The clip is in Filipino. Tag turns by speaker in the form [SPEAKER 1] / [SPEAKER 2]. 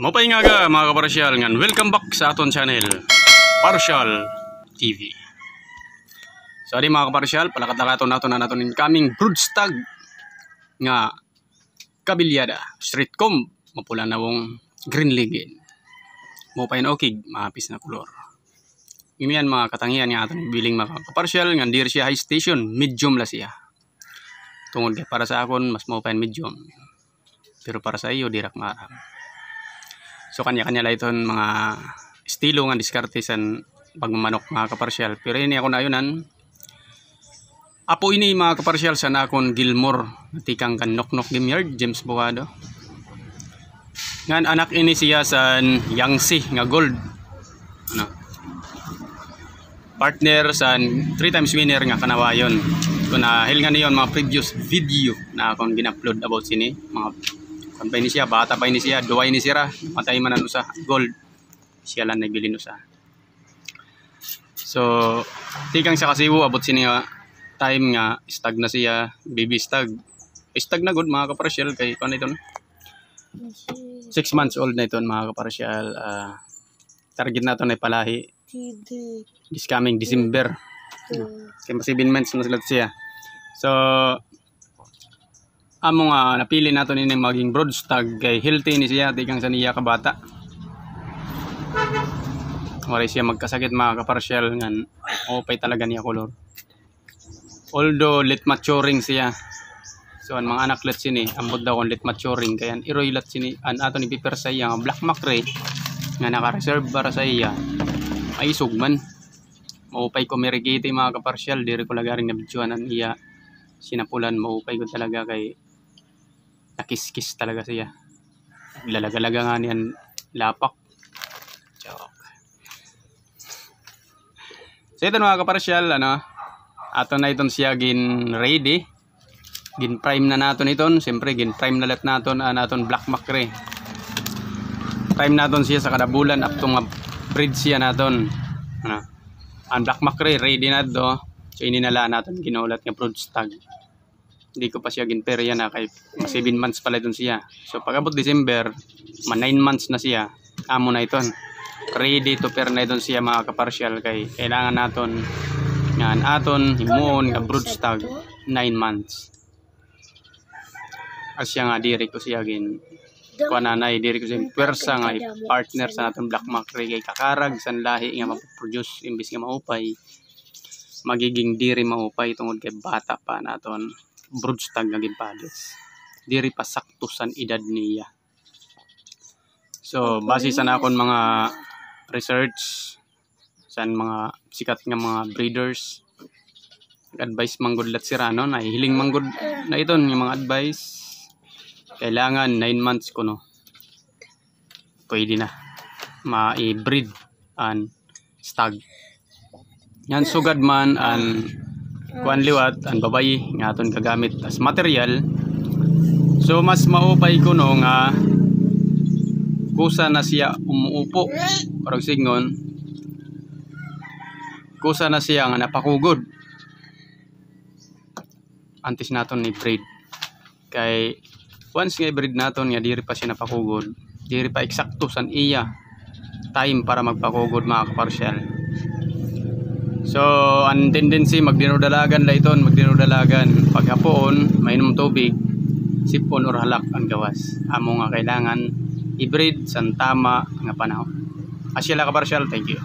[SPEAKER 1] Mopay nga ga mga kaparsyal ngan welcome back sa aton channel Parsyal TV. So adi mga kaparsyal, palakad-lakaton nato na naton incoming broodstag nga kabilyada street comb mapula na wong green ligid. Mopay na okig maapis na kolor. Imian mga katangian nga aton biling mga kaparsyal ngan diri siya high station, medium la siya. Tungod kay para sa akon mas mopay medium. Pero para sa iyo dirak marang. So kanya-kanya lang iton mga estilo nga diskarte sa pagmamanok mga kaparsyal. Pero ini ako na yunan. Apo ini mga kaparsyal sa nakon Gilmore. Tikang kan Nok-Nok Game Yard, James Bogado. Ngan anak ini siya sa Yangtze nga gold. Ano? Partner sa 3x winner nga kanawayon. Kung nahil nga niyon mga previous video na akong gina-upload about sini. Mga kan pa ini siya, bata pa ini siya, duwa ini siya, matay man sa gold. Siya lang nagbili no sa. So, tikang sa kasiwo abot sini time nga stag na siya, baby stag. Stag na good mga kaparsyal kay ano iton? 6 months old na iton mga kaparsyal. Target nato na palahi. This coming December. Kaya 7 months na sila siya. So, amo nga napili nato ni maging broodstag kay healthy ni siya tikang sa niya kabata. Wala siya magkasakit mga kaparsyal ngan opay talaga niya kolor. Although late maturing siya. So ang mga anak let sini ambot daw kon late maturing kaya iroy lat sini an ato ni piper sa iya nga black macrae nga naka-reserve para sa iya. Ay sugman. Maupay ko merigiti mga kaparsyal diri ko lagaring nabidyoan an iya sinapulan maupay ko talaga kay nakis-kis talaga siya. Lalaga-laga nga niyan lapak. Joke. So ito mga kaparsyal, ato na iton siya gin ready. Gin prime na naton iton. Siyempre gin prime na let naton naton black macrae. Prime naton siya sa kada bulan up to nga breed siya naton. Ang black macrae ready na do. So ininala naton ginulat nga broodstag. Hindi ko pa siya ginperya na kay 7 months pala doon siya. So pag abot December, 9 months na siya. Amo na iton. Ready to pair na iton siya mga kaparsyal kay kailangan naton nga aton himuon nga broodstag 9 months. Asya nga diri ko siya gin kuananay diri ko siya pwersa nga partner sa naton black macrae kay kakarag san lahi nga maproduce imbis nga maupay. Magiging diri maupay tungod kay bata pa naton broodstag nga ginpalis. Diri pa sakto san edad niya. So base sa nakon mga research san mga sikat nga mga breeders advice manggudlat sira no nahihiling manggud na iton yung mga advice kailangan 9 months kuno pwede na ma-breed an stag. Yan sugad man an kuan liwat ang babayi nga aton kagamit as material. So mas maupay kuno nga kusa na siya umuupo parang signon kusa na siya nga napakugod antes naton ni breed kay once nga i-breed naton nga diri pa siya napakugod diri pa eksakto san iya time para magpakugod mga kaparsyal. So, ang tendency magdinudalagan la iton, magdinudalagan pag hapon, mainom tubig, sipon or halak ang gawas. Amo nga kailangan i-breed sa tama nga panahon. Asya la kaparsyal, thank you.